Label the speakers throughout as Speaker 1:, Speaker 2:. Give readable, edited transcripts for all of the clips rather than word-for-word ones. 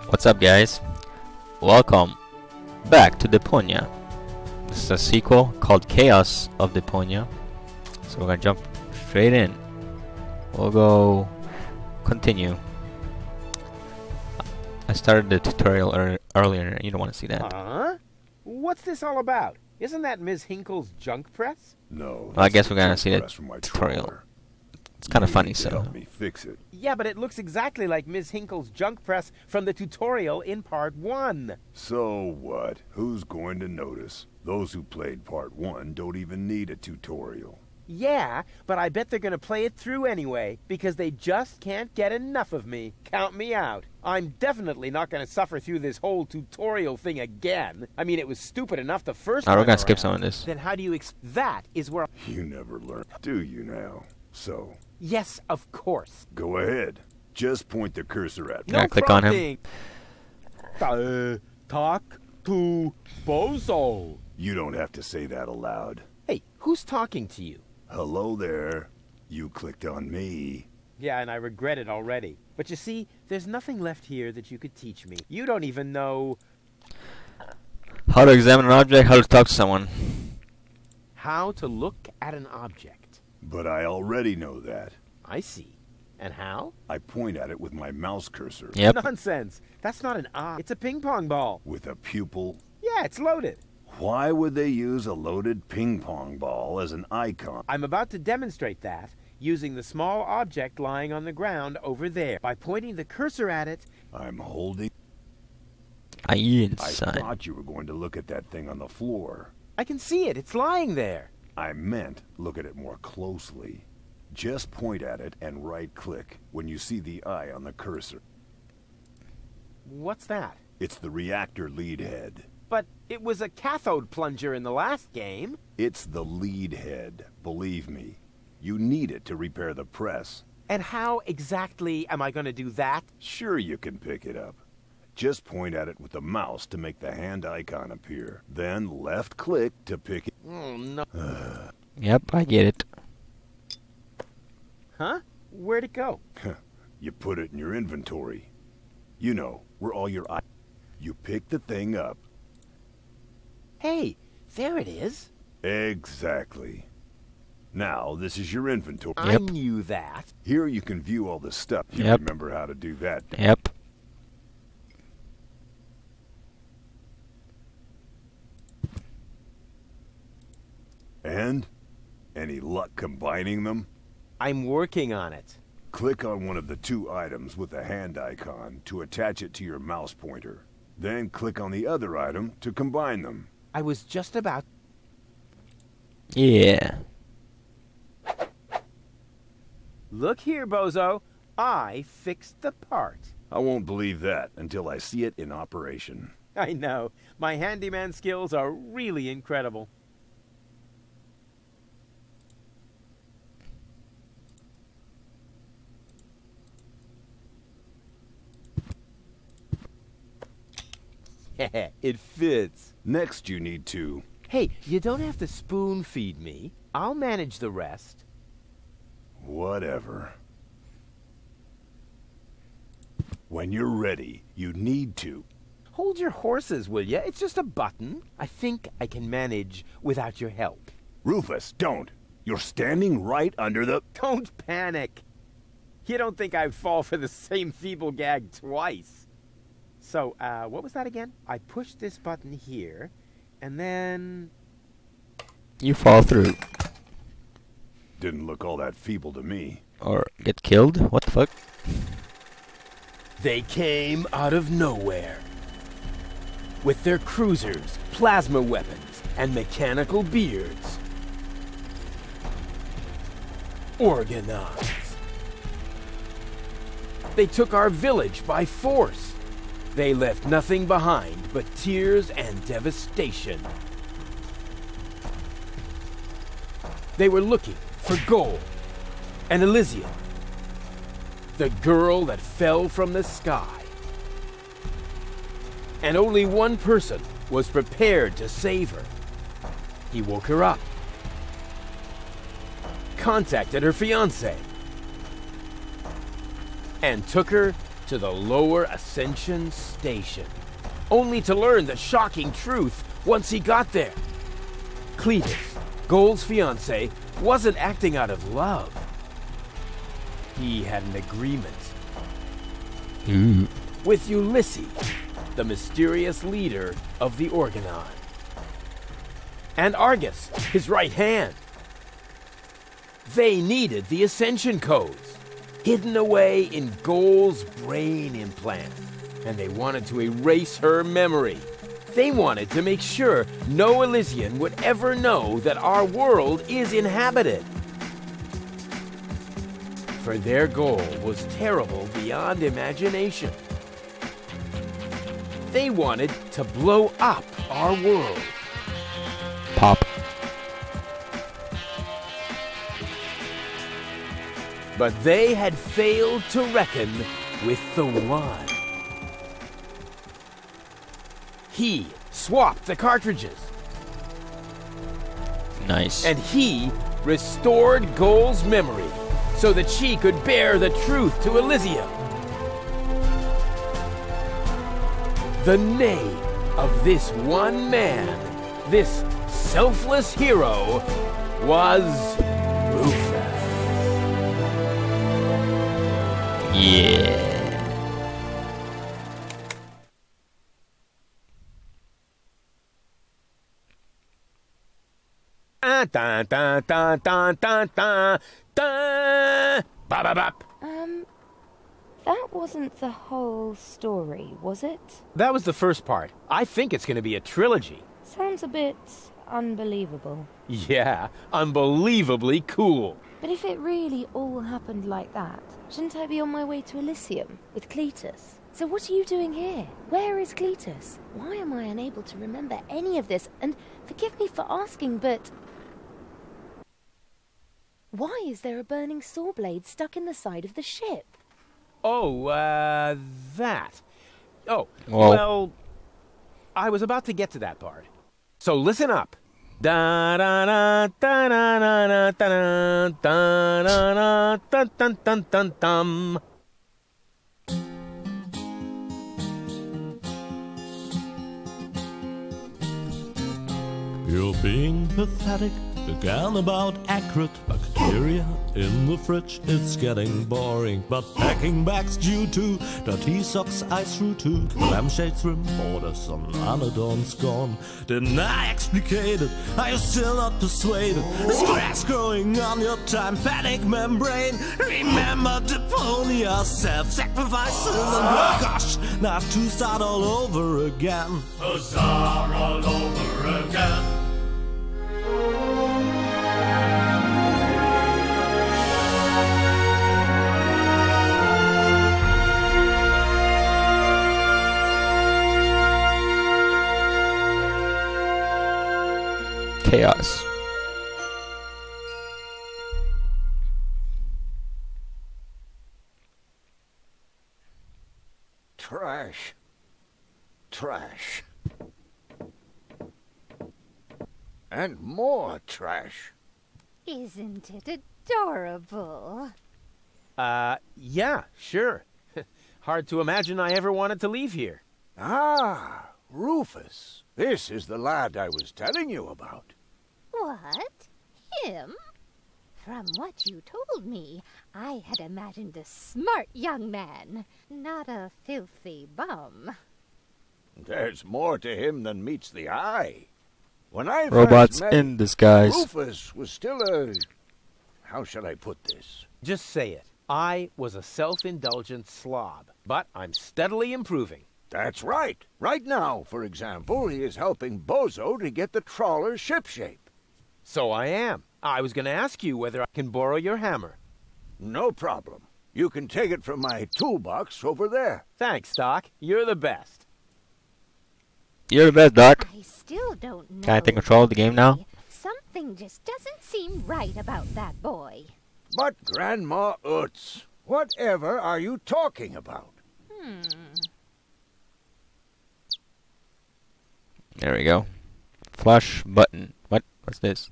Speaker 1: What's up, guys? Welcome back to Deponia. This is a sequel called Chaos of Deponia. So we're gonna jump straight in. We'll go continue. I started the tutorial earlier. You don't want to see that.
Speaker 2: Huh? What's this all about? Isn't that Ms. Hinkle's junk press?
Speaker 3: No.
Speaker 1: Well, I guess we're gonna see the tutorial. It's kind of funny, so.
Speaker 3: Help me fix it.
Speaker 2: Yeah, but it looks exactly like Ms. Hinkle's junk press from the tutorial in Part 1.
Speaker 3: So what? Who's going to notice? Those who played Part 1 don't even need a tutorial.
Speaker 2: Yeah, but I bet they're gonna play it through anyway, because they just can't get enough of me. Count me out. I'm definitely not gonna suffer through this whole tutorial thing again. I mean, it was stupid enough the first time.
Speaker 1: Alright, we're gonna skip
Speaker 2: around.
Speaker 1: some of this.
Speaker 2: Then how do you that is where...
Speaker 3: You never learn, do you now? So,
Speaker 2: Yes, of course.
Speaker 3: go ahead. Just point the cursor at me.
Speaker 1: Can I click on him?
Speaker 2: Talk to Bozo.
Speaker 3: You don't have to say that aloud.
Speaker 2: Hey, who's talking to you?
Speaker 3: Hello there. You clicked on me.
Speaker 2: Yeah, and I regret it already. But you see, there's nothing left here that you could teach me. You don't even know
Speaker 1: How to examine an object, how to talk to someone.
Speaker 2: how to look at an object.
Speaker 3: But I already know that.
Speaker 2: I see. And how?
Speaker 3: I point at it with my mouse cursor.
Speaker 1: Yep.
Speaker 2: Nonsense. That's not an eye. It's a ping pong ball.
Speaker 3: With a pupil.
Speaker 2: Yeah, it's loaded.
Speaker 3: Why would they use a loaded ping pong ball as an icon?
Speaker 2: I'm about to demonstrate that using the small object lying on the ground over there. By pointing the cursor at it,
Speaker 3: I'm holding...
Speaker 1: I
Speaker 3: I
Speaker 1: inside.
Speaker 3: thought you were going to look at that thing on the floor.
Speaker 2: I can see it. It's lying there.
Speaker 3: I meant look at it more closely. Just point at it and right-click when you see the eye on the cursor.
Speaker 2: What's that?
Speaker 3: It's the reactor lead head.
Speaker 2: But it was a cathode plunger in the last game.
Speaker 3: It's the lead head, believe me. You need it to repair the press.
Speaker 2: And how exactly am I going to do that?
Speaker 3: Sure, you can pick it up. Just point at it with the mouse to make the hand icon appear. Then left-click to pick it.
Speaker 2: Oh, no.
Speaker 1: Yep, I get it.
Speaker 2: Huh? Where'd it go?
Speaker 3: You put it in your inventory. You know, where all your items. You pick the thing up.
Speaker 2: Hey, there it is.
Speaker 3: Exactly. Now, this is your inventory.
Speaker 2: I
Speaker 1: Yep.
Speaker 2: knew that.
Speaker 3: Here you can view all the stuff. You
Speaker 1: Yep.
Speaker 3: remember how to do that.
Speaker 1: Yep.
Speaker 3: And? Any luck combining them?
Speaker 2: I'm working on it.
Speaker 3: Click on one of the two items with the hand icon to attach it to your mouse pointer. Then click on the other item to combine them.
Speaker 2: I was just about...
Speaker 1: Yeah.
Speaker 2: Look here, Bozo. I fixed the part.
Speaker 3: I won't believe that until I see it in operation.
Speaker 2: I know. My handyman skills are really incredible. It fits.
Speaker 3: Next you need to...
Speaker 2: Hey, you don't have to spoon feed me. I'll manage the rest.
Speaker 3: Whatever. When you're ready, you need to...
Speaker 2: Hold your horses, will ya? It's just a button. I think I can manage without your help.
Speaker 3: Rufus, don't! You're standing right under the...
Speaker 2: Don't panic. You don't think I'd fall for the same feeble gag twice. So, what was that again? I pushed this button here, and then...
Speaker 1: You fall through.
Speaker 3: Didn't look all that feeble to me.
Speaker 1: Or get killed? What the fuck?
Speaker 2: They came out of nowhere. With their cruisers, plasma weapons, and mechanical beards. Organized. They took our village by force. They left nothing behind but tears and devastation. They were looking for gold and Elysium, the girl that fell from the sky. And only one person was prepared to save her. He woke her up, contacted her fiancé, and took her to the lower Ascension Station, only to learn the shocking truth once he got there. Cletus, Gold's fiancé, wasn't acting out of love. He had an agreement with Ulysses, the mysterious leader of the Organon, and Argus, his right hand. They needed the Ascension codes, hidden away in Gold's brain implant, and they wanted to erase her memory. They wanted to make sure no Elysian would ever know that our world is inhabited. For their goal was terrible beyond imagination. They wanted to blow up our world.
Speaker 1: Pop.
Speaker 2: But they had failed to reckon with the One. He swapped the cartridges.
Speaker 1: Nice.
Speaker 2: And he restored Gold's memory so that she could bear the truth to Elysium. The name of this one man, this selfless hero, was Rufus.
Speaker 1: Yeah.
Speaker 2: Dun, dun, dun, dun, dun, dun, dun. Bop, bop, bop.
Speaker 4: That wasn't the whole story, was it?
Speaker 2: That was the first part. I think it's going to be a trilogy.
Speaker 4: Sounds a bit unbelievable.
Speaker 2: Yeah, unbelievably cool.
Speaker 4: But if it really all happened like that, shouldn't I be on my way to Elysium with Cletus? So what are you doing here? Where is Cletus? Why am I unable to remember any of this? And forgive me for asking, but why is there a burning saw blade stuck in the side of the ship?
Speaker 2: Oh, that. Oh,
Speaker 1: Whoa.
Speaker 2: well, I was about to get to that part. So listen up. Da da da da da da da da da da dun dun dun dun.
Speaker 5: You're being pathetic, again about accurate bacteria in the fridge. It's getting boring, but packing bags due to dirty socks ice through to lampshades rim borders on Anadon's gone. Didn't I explicate it? Are you still not persuaded? There's grass growing on your tympanic membrane. Remember Deponia, self-sacrifices, and oh gosh, now I have to start all over again.
Speaker 6: Huzzah, all over again.
Speaker 1: Chaos.
Speaker 7: Trash. Trash. And more trash.
Speaker 8: Isn't it adorable?
Speaker 2: Yeah, sure. Hard to imagine I ever wanted to leave here.
Speaker 7: Ah, Rufus. This is the lad I was telling you about.
Speaker 8: What? Him? From what you told me, I had imagined a smart young man, not a filthy bum.
Speaker 7: There's more to him than meets the eye. When I
Speaker 1: Robots
Speaker 7: first met
Speaker 1: in disguise.
Speaker 7: Rufus was still a... How shall I put this?
Speaker 2: Just say it. I was a self-indulgent slob, but I'm steadily improving.
Speaker 7: That's right. Right now, for example, he is helping Bozo to get the trawler shipshape.
Speaker 2: So I am. I was going to ask you whether I can borrow your hammer.
Speaker 7: No problem. You can take it from my toolbox over there.
Speaker 2: Thanks, Doc. You're the best.
Speaker 1: You're the best, Doc.
Speaker 8: I still don't know.
Speaker 1: Can I take control of the game now?
Speaker 8: Something just doesn't seem right about that boy.
Speaker 7: But Grandma Utz, whatever are you talking about?
Speaker 1: There we go. Flush button. What? What's this?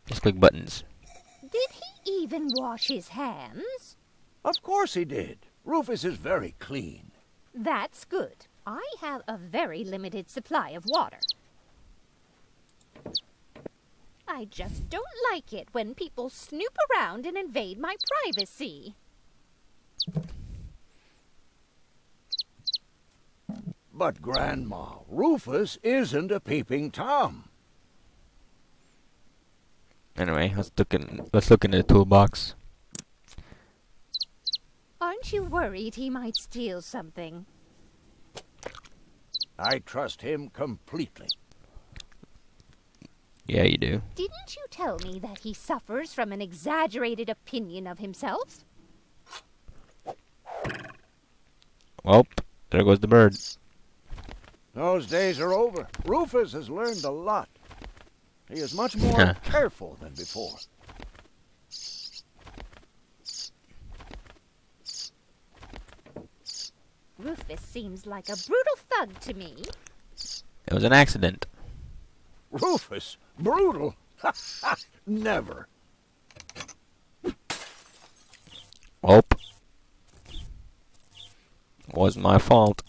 Speaker 1: Just click buttons.
Speaker 8: Did he even wash his hands?
Speaker 7: Of course he did. Rufus is very clean.
Speaker 8: That's good. I have a very limited supply of water. I just don't like it when people snoop around and invade my privacy.
Speaker 7: But, Grandma, Rufus isn't a peeping Tom.
Speaker 1: Anyway, let's look in the toolbox.
Speaker 8: Aren't you worried he might steal something?
Speaker 7: I trust him completely.
Speaker 1: Yeah, you do.
Speaker 8: Didn't you tell me that he suffers from an exaggerated opinion of himself?
Speaker 1: Well, there goes the bird.
Speaker 7: Those days are over. Rufus has learned a lot. He is much more careful than before.
Speaker 8: Rufus seems like a brutal thug to me.
Speaker 1: It was an accident.
Speaker 7: Rufus? Brutal? Never.
Speaker 1: Oh. Wasn't my fault.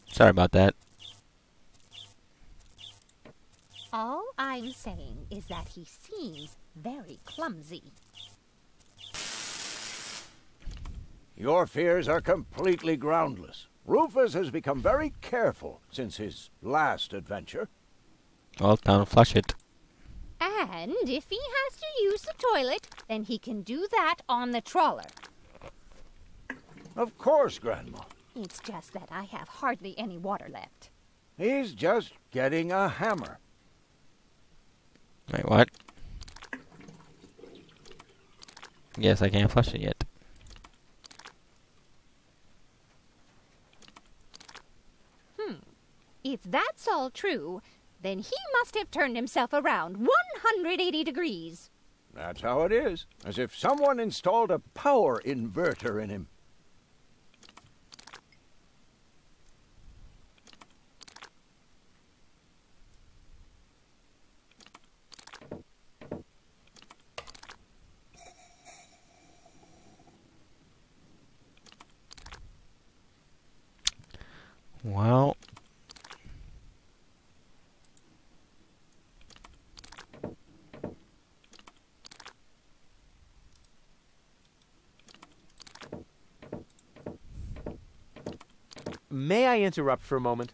Speaker 1: Sorry about that.
Speaker 8: All I'm saying is that he seems very clumsy.
Speaker 7: Your fears are completely groundless. Rufus has become very careful since his last adventure.
Speaker 1: Well, time to flush it.
Speaker 8: And if he has to use the toilet, then he can do that on the trawler.
Speaker 7: Of course, Grandma.
Speaker 8: It's just that I have hardly any water left.
Speaker 7: He's just getting a hammer.
Speaker 1: Wait, what? Yes, I can't flush it yet.
Speaker 8: If that's all true, then he must have turned himself around 180 degrees.
Speaker 7: That's how it is. As if someone installed a power inverter in him.
Speaker 1: Well,
Speaker 2: May I interrupt for a moment?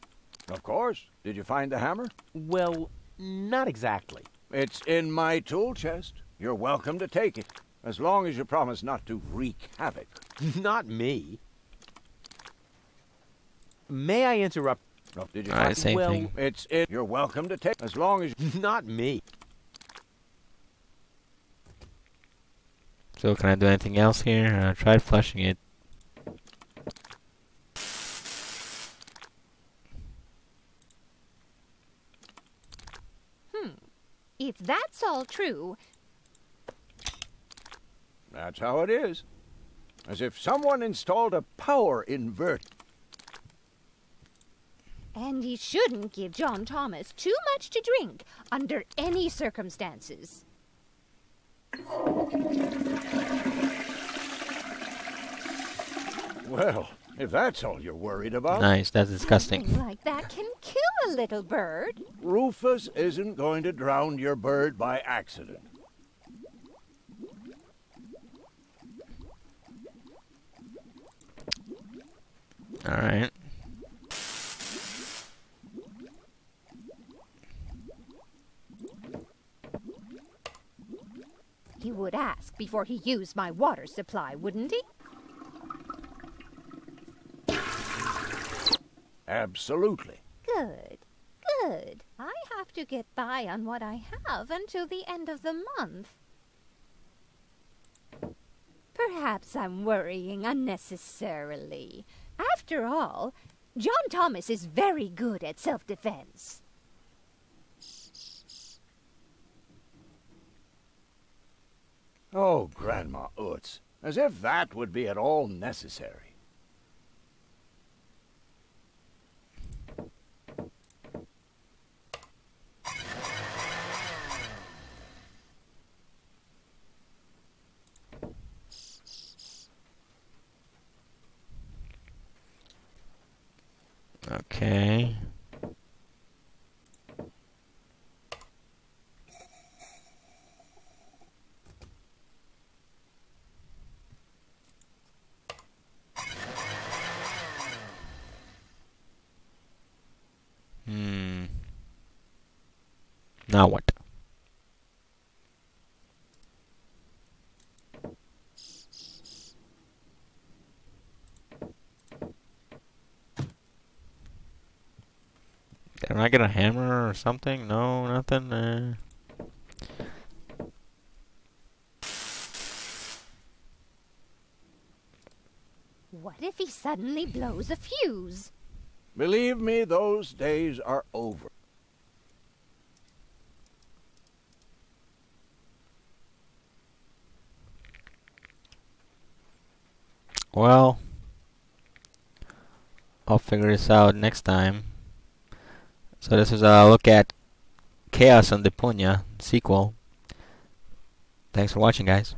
Speaker 7: Of course. Did you find the hammer?
Speaker 2: Well, not exactly.
Speaker 7: It's in my tool chest. You're welcome to take it, as long as you promise not to wreak havoc.
Speaker 2: Not me. May I interrupt?
Speaker 7: Oh, did you
Speaker 1: alright,
Speaker 7: find
Speaker 1: same
Speaker 2: well,
Speaker 1: thing.
Speaker 7: It's in. You're welcome to take, as long as you...
Speaker 2: Not me.
Speaker 1: So can I do anything else here? I tried flushing it.
Speaker 8: If that's all true,
Speaker 7: That's how it is. As if someone installed a power inverter.
Speaker 8: and he shouldn't give John Thomas too much to drink under any circumstances.
Speaker 7: Well, if that's all you're worried about,
Speaker 1: Nice, that's disgusting.
Speaker 8: Something like that can kill a little bird.
Speaker 7: Rufus isn't going to drown your bird by accident.
Speaker 1: Alright.
Speaker 8: He would ask before he used my water supply, wouldn't he?
Speaker 7: Absolutely.
Speaker 8: Good, good. I have to get by on what I have until the end of the month. Perhaps I'm worrying unnecessarily. After all, John Thomas is very good at self-defense.
Speaker 7: Oh, Grandma Utz, as if that would be at all necessary.
Speaker 1: Now what? Did I get a hammer or something? No, nothing.
Speaker 8: What if he suddenly blows a fuse?
Speaker 7: Believe me, those days are over.
Speaker 1: Well, I'll figure this out next time. So this is a look at Chaos on Deponia sequel. Thanks for watching, guys.